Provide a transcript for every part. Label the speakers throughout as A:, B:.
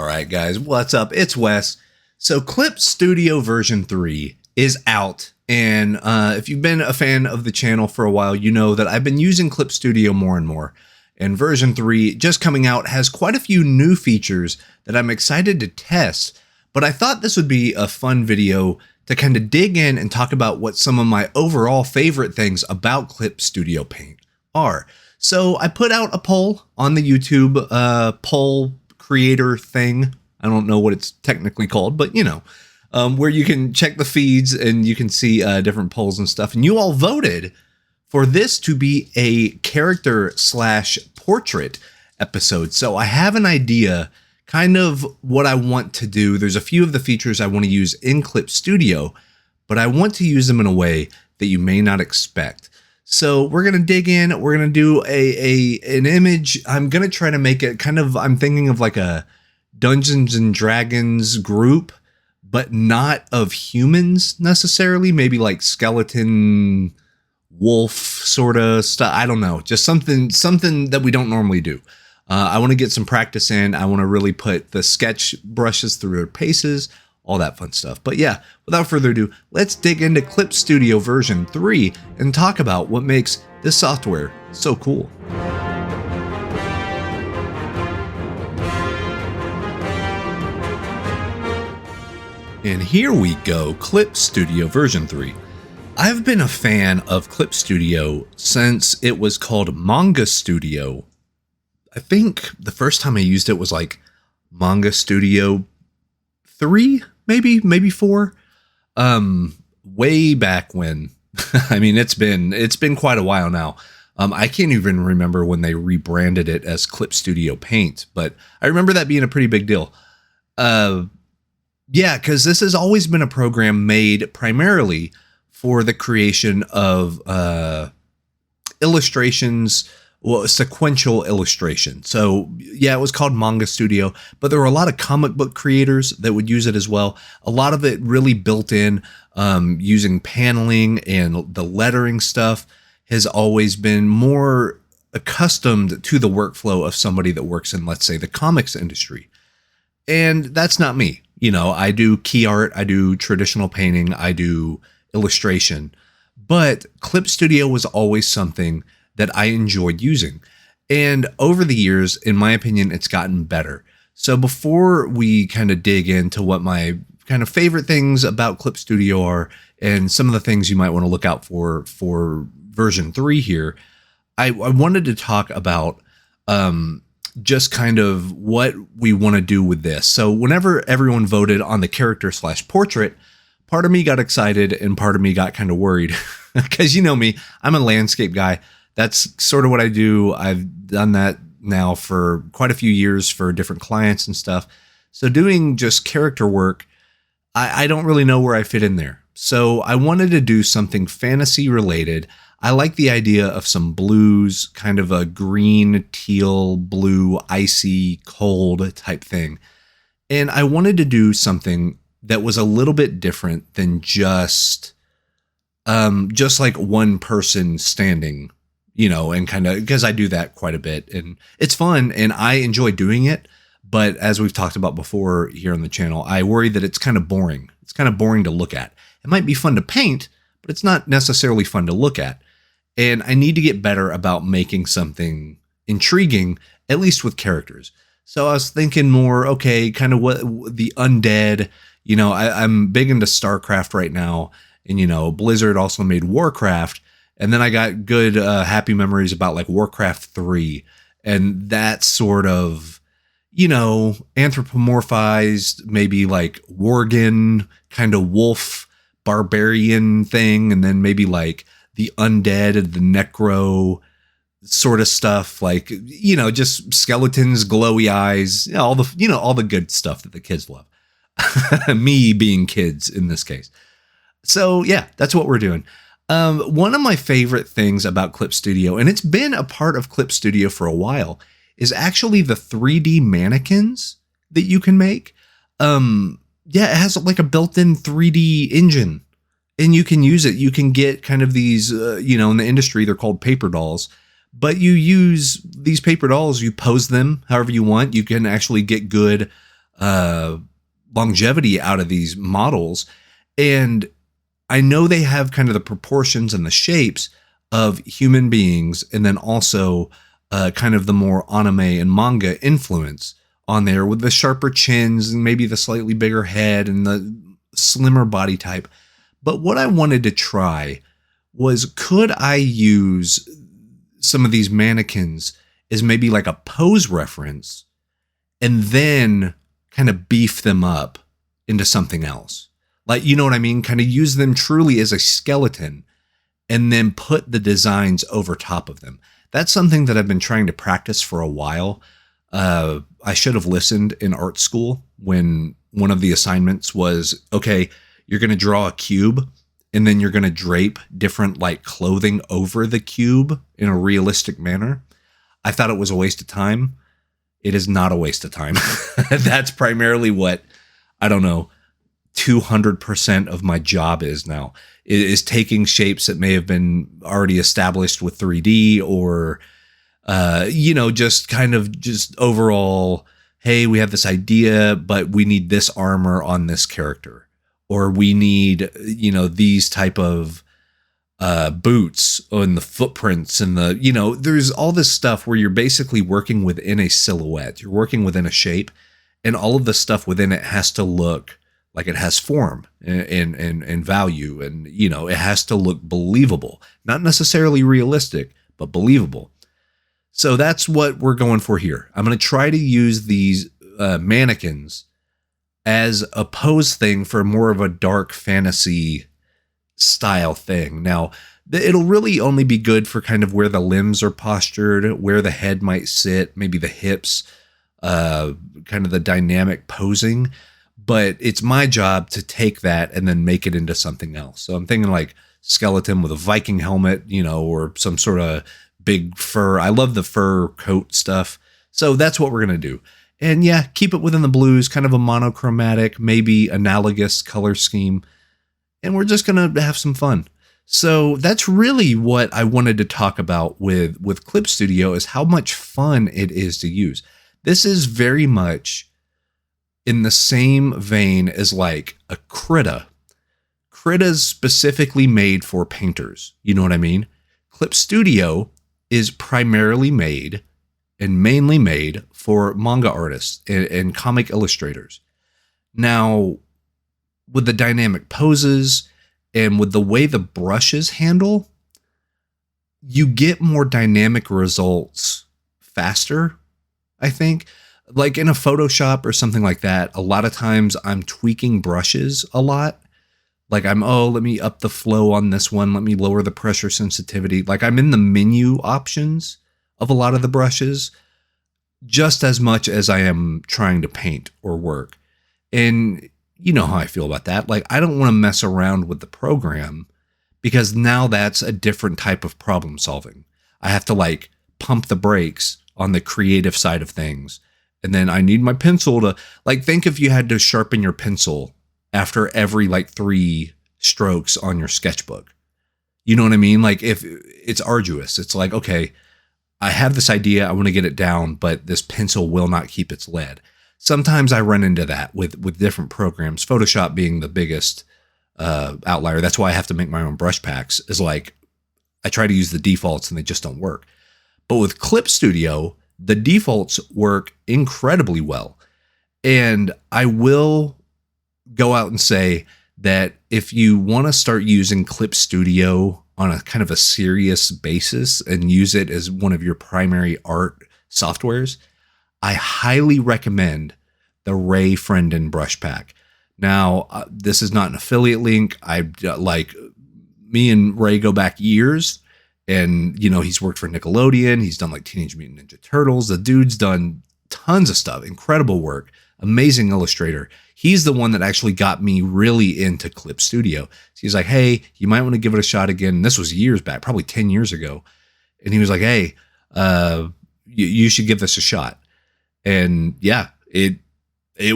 A: All right, guys, what's up? It's Wes. So Clip Studio version 3 is out. And if you've been a fan of the channel for a while, you know that I've been using Clip Studio more and more. And version 3 just coming out has quite a few new features that I'm excited to test. But I thought this would be a fun video to kind of dig in and talk about what some of my overall favorite things about Clip Studio Paint are. So I put out a poll on the YouTube poll creator thing. I don't know what it's technically called, but you know, where you can check the feeds and you can see different polls and stuff. And you all voted for this to be a character / portrait episode. So I have an idea kind of what I want to do. There's a few of the features I want to use in Clip Studio, but I want to use them in a way that you may not expect. So we're going to dig in. We're going to do an image. I'm going to try to make it kind of, I'm thinking of like a Dungeons and Dragons group, but not of humans necessarily. Maybe like skeleton, wolf sort of stuff. I don't know. Just something that we don't normally do. I want to get some practice in. I want to really put the sketch brushes through their paces, all that fun stuff. But yeah, without further ado, let's dig into Clip Studio version 3 and talk about what makes this software so cool. And here we go, Clip Studio version 3. I've been a fan of Clip Studio since it was called Manga Studio. I think the first time I used it was like Manga Studio 3, maybe 4. Way back when. I mean, it's been quite a while now. I can't even remember when they rebranded it as Clip Studio Paint, but I remember that being a pretty big deal. Yeah, because this has always been a program made primarily for the creation of illustrations, well, sequential illustration. So yeah, it was called Manga Studio, but there were a lot of comic book creators that would use it as well. A lot of it really built in using paneling, and the lettering stuff has always been more accustomed to the workflow of somebody that works in, let's say, the comics industry. And that's not me. You know, I do key art, I do traditional painting, I do illustration, but Clip Studio was always something that I enjoyed using. And over the years, in my opinion, it's gotten better. So before we kind of dig into what my kind of favorite things about Clip Studio are and some of the things you might want to look out for version 3 here, I wanted to talk about just kind of what we want to do with this. So whenever everyone voted on the character / portrait, part of me got excited and part of me got kind of worried because you know me, I'm a landscape guy. That's sort of what I do. I've done that now for quite a few years for different clients and stuff. So doing just character work, I don't really know where I fit in there. So I wanted to do something fantasy related. I like the idea of some blues, kind of a green, teal, blue, icy, cold type thing. And I wanted to do something that was a little bit different than just like one person standing, you know, and kind of, because I do that quite a bit and it's fun and I enjoy doing it. But as we've talked about before here on the channel, I worry that it's kind of boring. It's kind of boring to look at. It might be fun to paint, but it's not necessarily fun to look at. And I need to get better about making something intriguing, at least with characters. So I was thinking more, okay, kind of what the undead, you know, I'm big into StarCraft right now. And, you know, Blizzard also made Warcraft. And then I got good, happy memories about like Warcraft 3 and that sort of, you know, anthropomorphized, maybe like Worgen kind of wolf barbarian thing. And then maybe like the undead and the necro sort of stuff, like, you know, just skeletons, glowy eyes, you know, all the good stuff that the kids love. Me being kids in this case. So yeah, that's what we're doing. One of my favorite things about Clip Studio, and it's been a part of Clip Studio for a while, is actually the 3D mannequins that you can make. Yeah, it has like a built-in 3D engine. And you can use it. You can get kind of these, you know, in the industry, they're called paper dolls. But you use these paper dolls, you pose them however you want. You can actually get good uh, longevity out of these models. And I know they have kind of the proportions and the shapes of human beings, and then also kind of the more anime and manga influence on there with the sharper chins and maybe the slightly bigger head and the slimmer body type. But what I wanted to try was, could I use some of these mannequins as maybe like a pose reference and then kind of beef them up into something else? Like, you know what I mean? Kind of use them truly as a skeleton and then put the designs over top of them. That's something that I've been trying to practice for a while. I should have listened in art school when one of the assignments was, okay, you're going to draw a cube and then you're going to drape different like clothing over the cube in a realistic manner. I thought it was a waste of time. It is not a waste of time. That's primarily what, I don't know, 200% of my job is now, is taking shapes that may have been already established with 3D or, just kind of just overall, hey, we have this idea, but we need this armor on this character, or we need, these type of boots and the footprints and there's all this stuff where you're basically working within a silhouette. You're working within a shape, and all of the stuff within it has to look like it has form and value. And, it has to look believable, not necessarily realistic, but believable. So that's what we're going for here. I'm going to try to use these mannequins as a pose thing for more of a dark fantasy style thing. Now, it'll really only be good for kind of where the limbs are postured, where the head might sit, maybe the hips, kind of the dynamic posing. But it's my job to take that and then make it into something else. So I'm thinking like skeleton with a Viking helmet, or some sort of big fur. I love the fur coat stuff. So that's what we're going to do. And yeah, keep it within the blues, kind of a monochromatic, maybe analogous color scheme. And we're just going to have some fun. So that's really what I wanted to talk about with Clip Studio, is how much fun it is to use. This is very much in the same vein as like a Krita. Krita's specifically made for painters. You know what I mean? Clip Studio is primarily made and mainly made for manga artists and comic illustrators. Now, with the dynamic poses and with the way the brushes handle, you get more dynamic results faster, I think. Like in a Photoshop or something like that, a lot of times I'm tweaking brushes a lot. Like let me up the flow on this one. Let me lower the pressure sensitivity. Like I'm in the menu options of a lot of the brushes just as much as I am trying to paint or work. And you know how I feel about that. Like I don't want to mess around with the program, because now that's a different type of problem solving. I have to like pump the brakes on the creative side of things. And then I need my pencil to, like, think if you had to sharpen your pencil after every like 3 strokes on your sketchbook. You know what I mean? Like if it's arduous, it's like, okay, I have this idea, I want to get it down, but this pencil will not keep its lead. Sometimes I run into that with different programs, Photoshop being the biggest outlier. That's why I have to make my own brush packs, is like, I try to use the defaults and they just don't work. But with Clip Studio, the defaults work incredibly well. And I will go out and say that if you want to start using Clip Studio on a kind of a serious basis and use it as one of your primary art softwares, I highly recommend the Ray Frienden brush pack. Now, this is not an affiliate link. Me and Ray go back years. And, he's worked for Nickelodeon. He's done like Teenage Mutant Ninja Turtles. The dude's done tons of stuff. Incredible work. Amazing illustrator. He's the one that actually got me really into Clip Studio. So he's like, hey, you might want to give it a shot again. And this was years back, probably 10 years ago. And he was like, hey, you should give this a shot. And yeah, it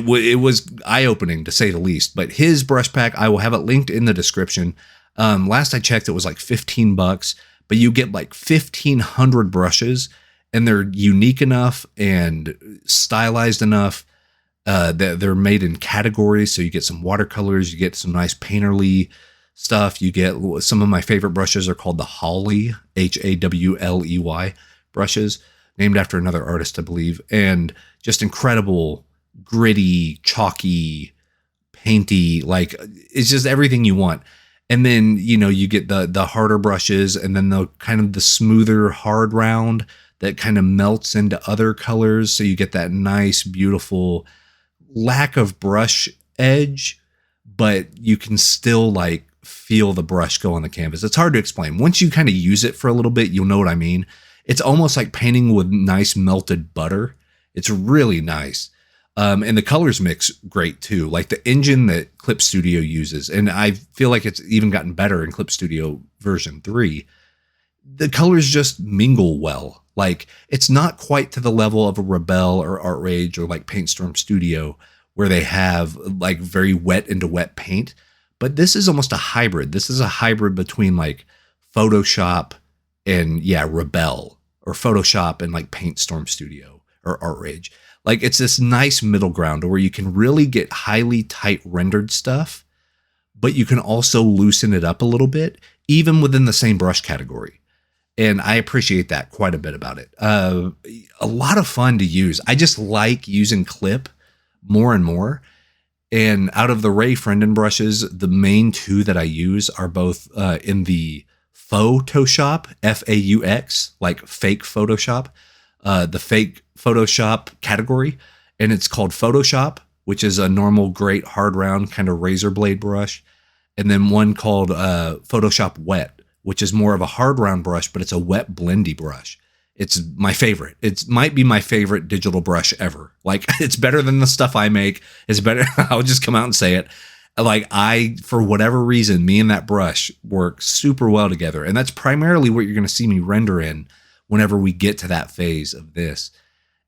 A: was eye-opening to say the least. But his brush pack, I will have it linked in the description. Last I checked, it was like $15. But you get like 1,500 brushes, and they're unique enough and stylized enough They're made in categories, so you get some watercolors, you get some nice painterly stuff. You get some of my favorite brushes are called the Hawley, Hawley brushes, named after another artist, I believe, and just incredible, gritty, chalky, painty, like it's just everything you want. And then, you get the harder brushes, and then the kind of the smoother hard round that kind of melts into other colors. So you get that nice, beautiful lack of brush edge, but you can still like feel the brush go on the canvas. It's hard to explain. Once you kind of use it for a little bit, you'll know what I mean. It's almost like painting with nice melted butter. It's really nice. And the colors mix great too. Like the engine that Clip Studio uses, and I feel like it's even gotten better in Clip Studio version 3. The colors just mingle well. Like it's not quite to the level of a Rebelle or Art Rage or like PaintStorm Studio where they have like very wet into wet paint. But this is almost a hybrid. This is a hybrid between like Photoshop and Rebelle, or Photoshop and like PaintStorm Studio or Art Rage. Like it's this nice middle ground where you can really get highly tight rendered stuff, but you can also loosen it up a little bit, even within the same brush category. And I appreciate that quite a bit about it. A lot of fun to use. I just like using Clip more and more. And out of the Ray Frienden brushes, the main two that I use are both in the Photoshop, Faux, like fake Photoshop, the fake Photoshop category. And it's called Photoshop, which is a normal, great, hard round kind of razor blade brush. And then one called Photoshop Wet, which is more of a hard round brush, but it's a wet blendy brush. It's my favorite. It might be my favorite digital brush ever. Like it's better than the stuff I make. It's better. I'll just come out and say it. Like for whatever reason, me and that brush work super well together. And that's primarily what you're going to see me render in whenever we get to that phase of this.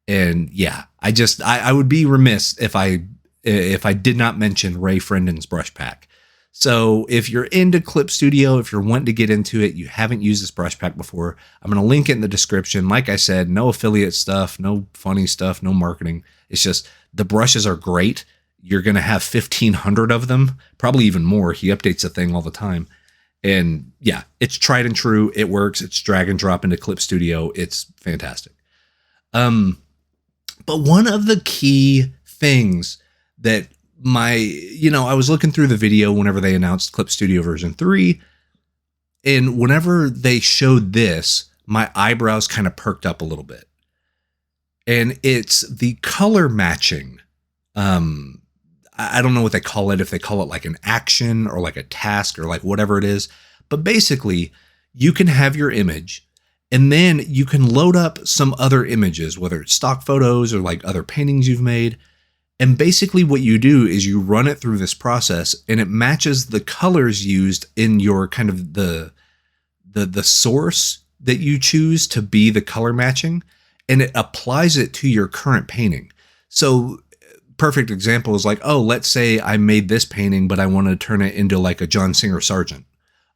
A: And yeah, I would be remiss if I did not mention Ray Frienden's brush pack. So if you're into Clip Studio, if you're wanting to get into it, you haven't used this brush pack before, I'm going to link it in the description. Like I said, no affiliate stuff, no funny stuff, no marketing. It's just the brushes are great. You're going to have 1,500 of them, probably even more. He updates the thing all the time. And yeah, it's tried and true. It works. It's drag and drop into Clip Studio. It's fantastic. But one of the key things that I was looking through the video whenever they announced Clip Studio version 3, and whenever they showed this, my eyebrows kind of perked up a little bit. And it's the color matching. I don't know what they call it, if they call it like an action or like a task or like whatever it is. But basically, you can have your image, and then you can load up some other images, whether it's stock photos or like other paintings you've made. And basically what you do is you run it through this process, and it matches the colors used in your kind of the source that you choose to be the color matching, and it applies it to your current painting. So perfect example is like, oh, let's say I made this painting, but I want to turn it into like a John Singer Sargent.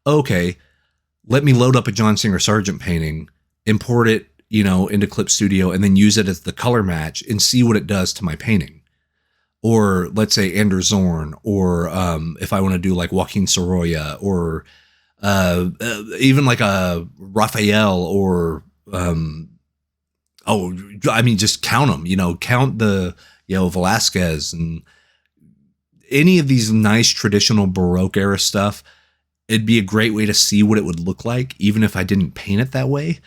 A: Okay, let me load up a John Singer Sargent painting, import it, into Clip Studio, and then use it as the color match and see what it does to my painting. Or let's say Anders Zorn, or if I want to do like Joaquin Sorolla, or even like a Raphael, or just count them. Count the Velasquez and any of these nice traditional Baroque era stuff. It'd be a great way to see what it would look like, even if I didn't paint it that way,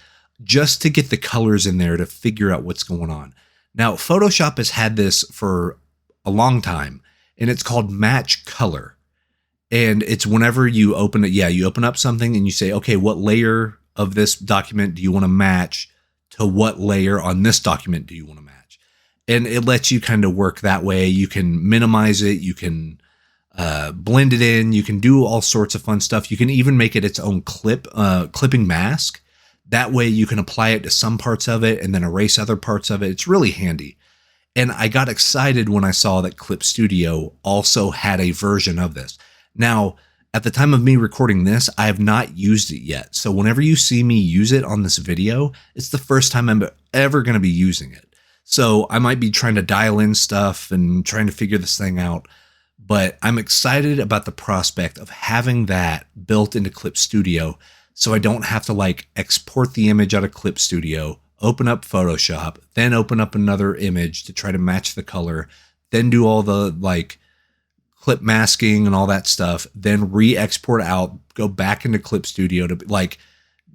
A: just to get the colors in there to figure out what's going on. Now, Photoshop has had this for a long time, and it's called match color. And it's whenever you open it, you open up something and you say, okay, what layer of this document do you want to match to what layer on this document do you want to match? And it lets you kind of work that way. You can minimize it. You can blend it in. You can do all sorts of fun stuff. You can even make it its own clipping mask. That way you can apply it to some parts of it and then erase other parts of it. It's really handy. And I got excited when I saw that Clip Studio also had a version of this. Now, at the time of me recording this, I have not used it yet. So whenever you see me use it on this video, it's the first time I'm ever going to be using it. So I might be trying to dial in stuff and trying to figure this thing out. But I'm excited about the prospect of having that built into Clip Studio, so I don't have to like export the image out of Clip Studio, open up Photoshop, then open up another image to try to match the color, then do all the like clip masking and all that stuff, then re-export out, go back into Clip Studio to like,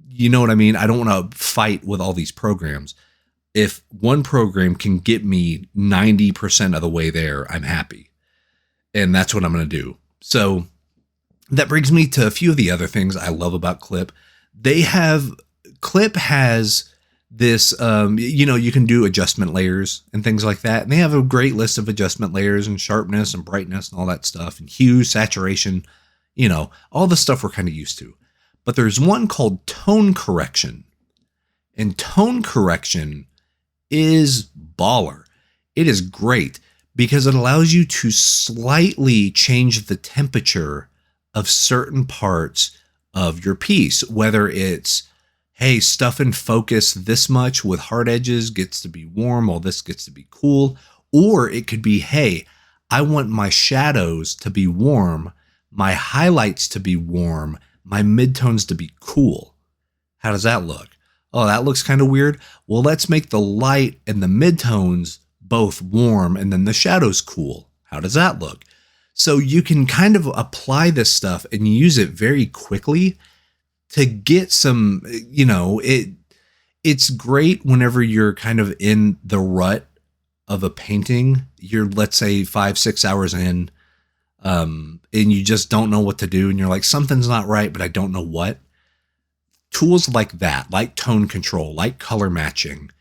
A: you know what I mean? I don't want to fight with all these programs. If one program can get me 90% of the way there, I'm happy. And that's what I'm going to do. So that brings me to a few of the other things I love about Clip. Clip has this, you can do adjustment layers and things like that. And they have a great list of adjustment layers and sharpness and brightness and all that stuff and hue, saturation, all the stuff we're kind of used to. But there's one called tone correction. And tone correction is baller. It is great because it allows you to slightly change the temperature of certain parts of your piece, whether it's, hey, stuff in focus this much with hard edges gets to be warm, all this gets to be cool. Or it could be, hey, I want my shadows to be warm, my highlights to be warm, my midtones to be cool. How does that look? Oh, that looks kind of weird. Well, let's make the light and the midtones both warm and then the shadows cool. How does that look? So you can kind of apply this stuff and use it very quickly to get some, it's great whenever you're kind of in the rut of a painting. You're, let's say, 5-6 hours in, and you just don't know what to do. And you're like, something's not right, but I don't know what. Tools like that, like tone control, like color matching,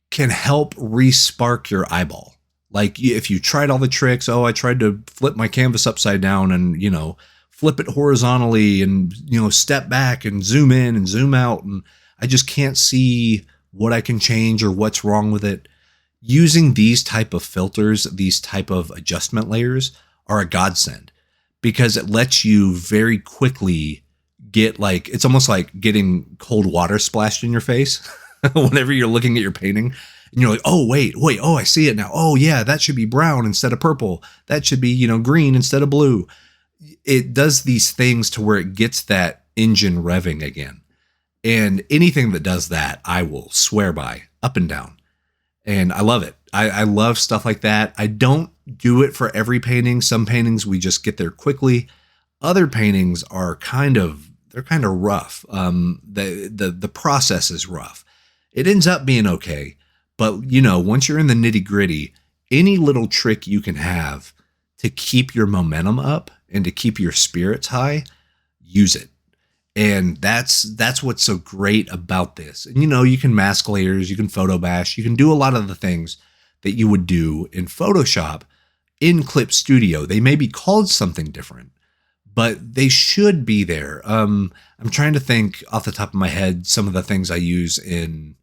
A: can help re-spark your eyeball. Like if you tried all the tricks, I tried to flip my canvas upside down and, flip it horizontally and, step back and zoom in and zoom out. And I just can't see what I can change or what's wrong with it. Using these type of filters, these type of adjustment layers are a godsend because it lets you very quickly get like, it's almost like getting cold water splashed in your face whenever you're looking at your painting and you're like, oh, wait, I see it now. Oh yeah, that should be brown instead of purple. That should be, green instead of blue. It does these things to where it gets that engine revving again. And anything that does that, I will swear by up and down. And I love it. I love stuff like that. I don't do it for every painting. Some paintings we just get there quickly. Other paintings are kind of rough. The process is rough. It ends up being okay. But, once you're in the nitty gritty, any little trick you can have to keep your momentum up and to keep your spirits high, use it. And that's what's so great about this. And, you can mask layers, you can photo bash, you can do a lot of the things that you would do in Photoshop in Clip Studio. They may be called something different, but they should be there. I'm trying to think off the top of my head some of the things I use in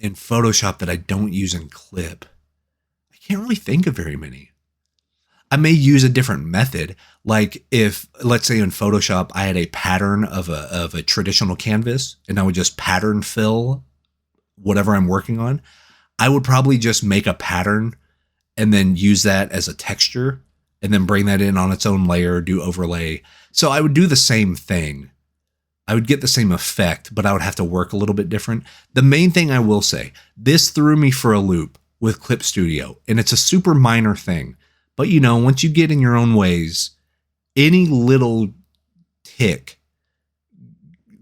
A: Photoshop that I don't use in Clip. I can't really think of very many. I may use a different method. Like if, let's say in Photoshop, I had a pattern of a traditional canvas and I would just pattern fill whatever I'm working on. I would probably just make a pattern and then use that as a texture and then bring that in on its own layer, do overlay. So I would do the same thing. I would get the same effect, but I would have to work a little bit different. The main thing I will say, this threw me for a loop with Clip Studio, and it's a super minor thing. But once you get in your own ways, any little tick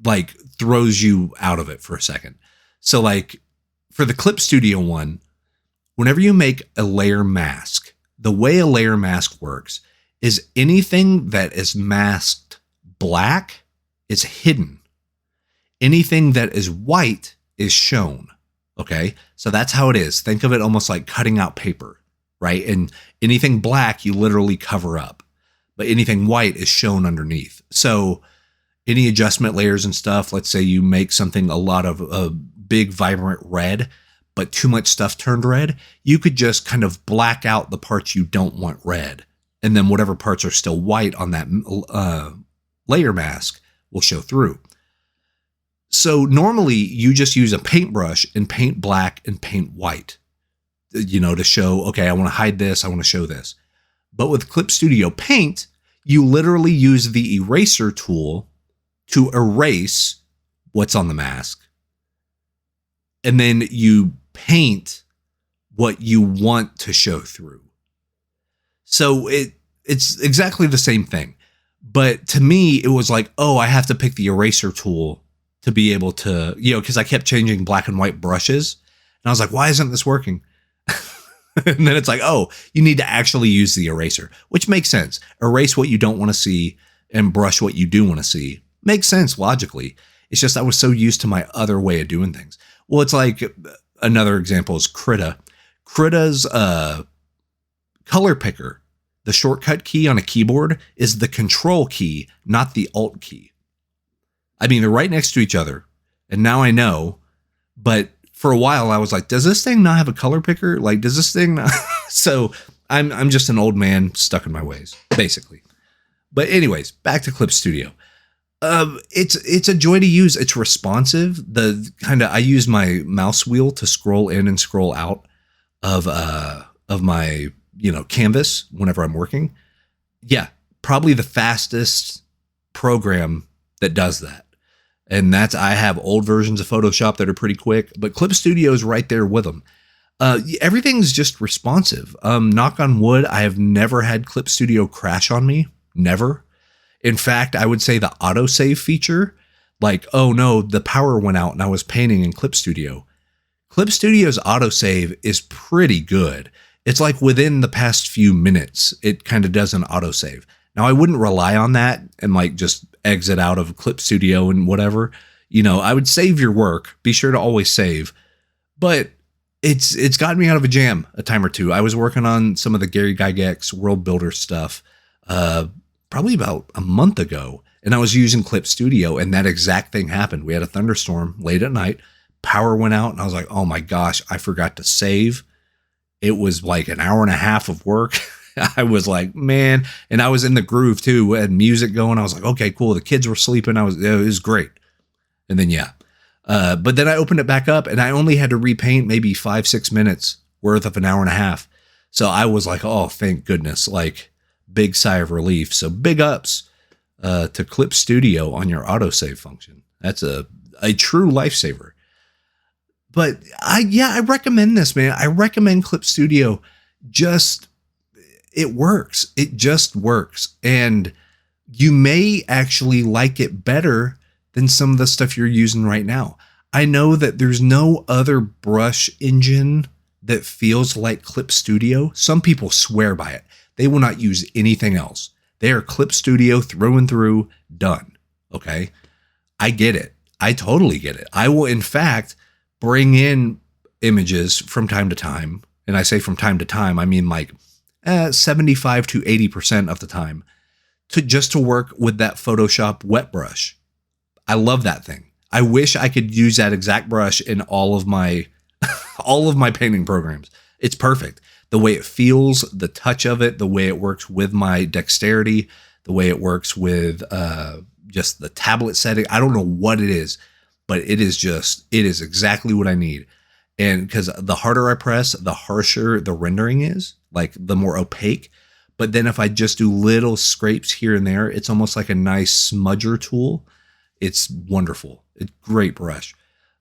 A: like throws you out of it for a second. So like for the Clip Studio one, whenever you make a layer mask, the way a layer mask works is anything that is masked black is hidden. Anything that is white is shown. Okay. So that's how it is. Think of it almost like cutting out paper, right? And anything black, you literally cover up, but anything white is shown underneath. So any adjustment layers and stuff, let's say you make something a lot of a big vibrant red, but too much stuff turned red, you could just kind of black out the parts you don't want red. And then whatever parts are still white on that layer mask will show through. So normally you just use a paintbrush and paint black and paint white, to show, okay, I want to hide this, I want to show this. But with Clip Studio Paint, you literally use the eraser tool to erase what's on the mask. And then you paint what you want to show through. So it's exactly the same thing. But to me, it was like, oh, I have to pick the eraser tool to be able to, because I kept changing black and white brushes. And I was like, why isn't this working? And then it's like, oh, you need to actually use the eraser, which makes sense. Erase what you don't want to see and brush what you do want to see. Makes sense logically. It's just I was so used to my other way of doing things. Well, it's like another example is Krita. Krita's color picker, the shortcut key on a keyboard, is the control key, not the alt key. I mean, they're right next to each other. And now I know, but for a while I was like, does this thing not have a color picker? Like, does this thing not? So I'm just an old man stuck in my ways, basically. But anyways, back to Clip Studio. It's a joy to use. It's responsive. I use my mouse wheel to scroll in and scroll out of my, canvas whenever I'm working. Yeah, probably the fastest program that does that. And I have old versions of Photoshop that are pretty quick, but Clip Studio is right there with them. Everything's just responsive. Knock on wood, I have never had Clip Studio crash on me. Never. In fact, I would say the AutoSave feature, like, oh no, the power went out and I was painting in Clip Studio. Clip Studio's AutoSave is pretty good. It's like within the past few minutes, it kind of does an autosave. Now, I wouldn't rely on that and like just exit out of Clip Studio and whatever. I would save your work. Be sure to always save. But it's gotten me out of a jam a time or two. I was working on some of the Gary Gygax World Builder stuff probably about a month ago, and I was using Clip Studio, and that exact thing happened. We had a thunderstorm late at night. Power went out, and I was like, oh my gosh, I forgot to save. It was like an hour and a half of work. I was like, man, and I was in the groove too. We had music going. I was like, okay, cool. The kids were sleeping. It was great. And then, but then I opened it back up and I only had to repaint maybe 5-6 minutes worth of an hour and a half. So I was like, oh, thank goodness, like big sigh of relief. So big ups to Clip Studio on your autosave function. That's a true lifesaver. But I recommend this, man. I recommend Clip Studio. It works. It just works. And you may actually like it better than some of the stuff you're using right now. I know that there's no other brush engine that feels like Clip Studio. Some people swear by it. They will not use anything else. They are Clip Studio through and through, done. Okay. I get it. I totally get it. I will, in fact, bring in images from time to time. And I say from time to time, I mean like 75 to 80% of the time to work with that Photoshop wet brush. I love that thing. I wish I could use that exact brush in all of my painting programs. It's perfect. The way it feels, the touch of it, the way it works with my dexterity, the way it works with just the tablet setting. I don't know what it is, but it is exactly what I need. And because the harder I press, the harsher the rendering is, like the more opaque. But then if I just do little scrapes here and there, it's almost like a nice smudger tool. It's wonderful. It's a great brush.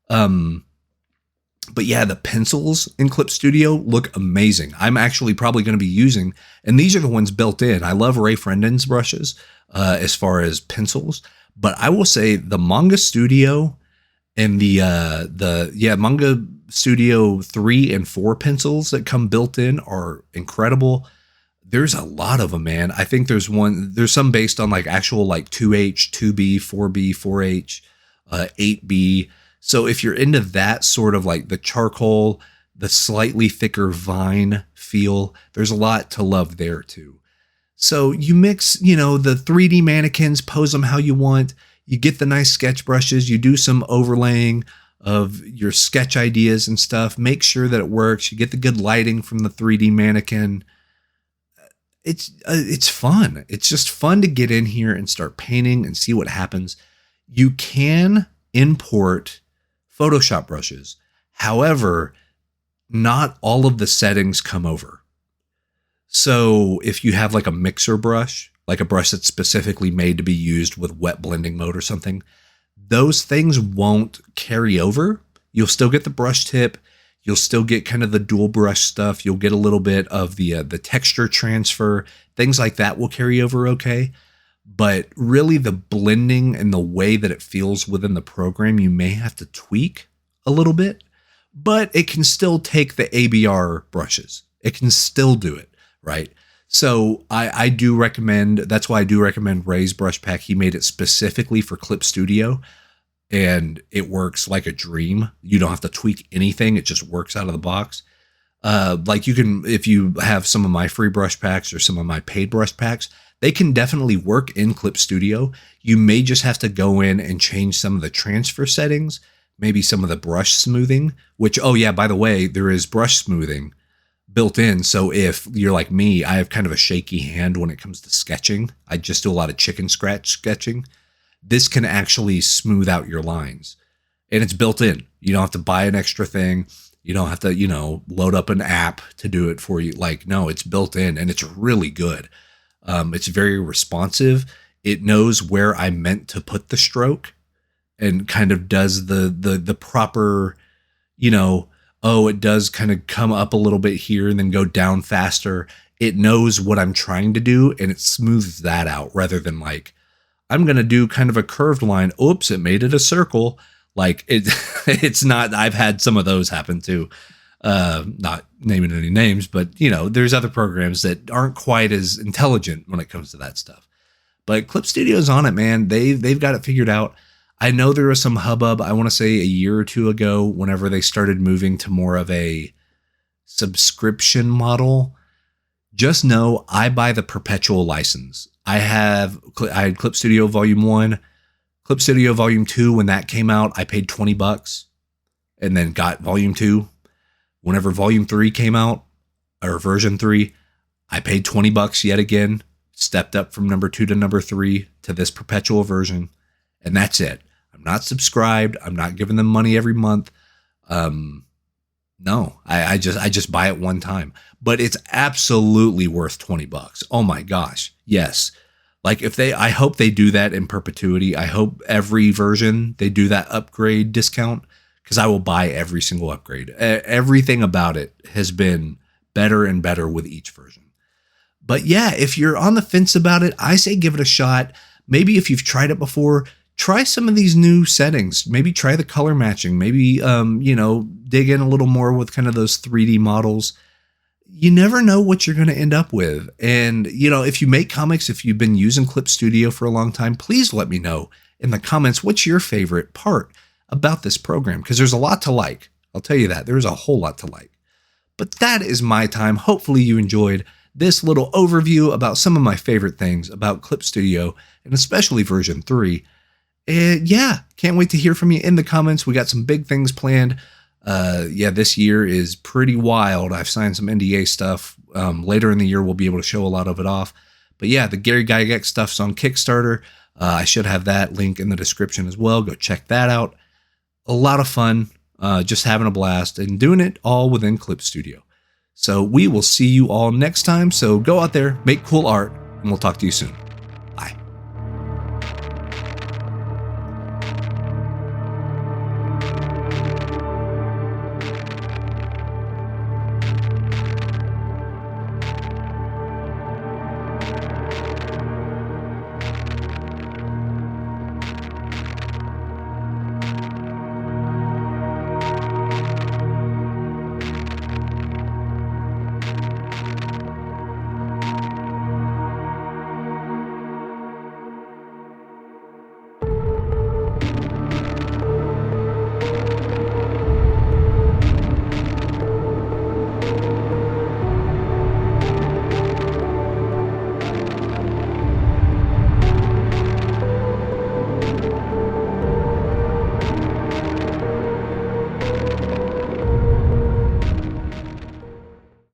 A: But yeah, the pencils in Clip Studio look amazing. I'm actually probably going to be using, and these are the ones built in. I love Ray Frendon's brushes as far as pencils, but I will say the Manga Studio and the Manga Studio 3 and 4 pencils that come built in are incredible. There's a lot of them, man. I think there's some based on like actual like 2H, 2B, 4B, 4H, 8B. So if you're into that sort of like the charcoal, the slightly thicker vine feel, there's a lot to love there too. So you mix, the 3D mannequins, pose them how you want. You get the nice sketch brushes. You do some overlaying of your sketch ideas and stuff. Make sure that it works. You get the good lighting from the 3D mannequin. It's fun. It's just fun to get in here and start painting and see what happens. You can import Photoshop brushes. However, not all of the settings come over. So if you have like a mixer brush, like a brush that's specifically made to be used with wet blending mode or something, those things won't carry over. You'll still get the brush tip. You'll still get kind of the dual brush stuff. You'll get a little bit of the texture transfer. Things like that will carry over okay. But really the blending and the way that it feels within the program, you may have to tweak a little bit. But it can still take the ABR brushes. It can still do it, right? So I do recommend, that's why I do recommend Ray's brush pack. He made it specifically for Clip Studio, and it works like a dream. You don't have to tweak anything. It just works out of the box. Like you can, if you have some of my free brush packs or some of my paid brush packs, they can definitely work in Clip Studio. You may just have to go in and change some of the transfer settings, maybe some of the brush smoothing, which, oh yeah, by the way, there is brush smoothing built in. So if you're like me, I have kind of a shaky hand when it comes to sketching. I just do a lot of chicken scratch sketching. This can actually smooth out your lines, and it's built in. You don't have to buy an extra thing. You don't have to, load up an app to do it for you. Like, no, it's built in, and it's really good. It's very responsive. It knows where I meant to put the stroke and kind of does the proper, it does kind of come up a little bit here and then go down faster. It knows what I'm trying to do, and it smooths that out rather than like, I'm going to do kind of a curved line. Oops, it made it a circle. Like it's not, I've had some of those happen too. Not naming any names, but there's other programs that aren't quite as intelligent when it comes to that stuff. But Clip Studio's on it, man. They've got it figured out. I know there was some hubbub, I want to say a year or two ago, whenever they started moving to more of a subscription model. Just know I buy the perpetual license. I had Clip Studio Volume 1, Clip Studio Volume 2. When that came out, I paid $20 and then got Volume 2. Whenever Volume 3 came out, or version 3, I paid $20 yet again, stepped up from number 2 to number 3 to this perpetual version. And that's it. I'm not subscribed. I'm not giving them money every month. No, I just buy it one time, but it's absolutely worth $20. Oh my gosh. Yes. Like I hope they do that in perpetuity. I hope every version they do that upgrade discount, because I will buy every single upgrade. Everything about it has been better and better with each version. But yeah, if you're on the fence about it, I say give it a shot. Maybe if you've tried it before, try some of these new settings. Maybe try the color matching. Maybe, dig in a little more with kind of those 3D models. You never know what you're going to end up with. And, if you make comics, if you've been using Clip Studio for a long time, please let me know in the comments what's your favorite part about this program, because there's a lot to like. I'll tell you that. There's a whole lot to like. But that is my time. Hopefully you enjoyed this little overview about some of my favorite things about Clip Studio, and especially version 3. And yeah, can't wait to hear from you in the comments. We got some big things planned. This year is pretty wild. I've signed some NDA stuff. Later in the year, we'll be able to show a lot of it off. But yeah, the Gary Gygax stuff's on Kickstarter. I should have that link in the description as well. Go check that out. A lot of fun, just having a blast and doing it all within Clip Studio. So we will see you all next time. So go out there, make cool art, and we'll talk to you soon.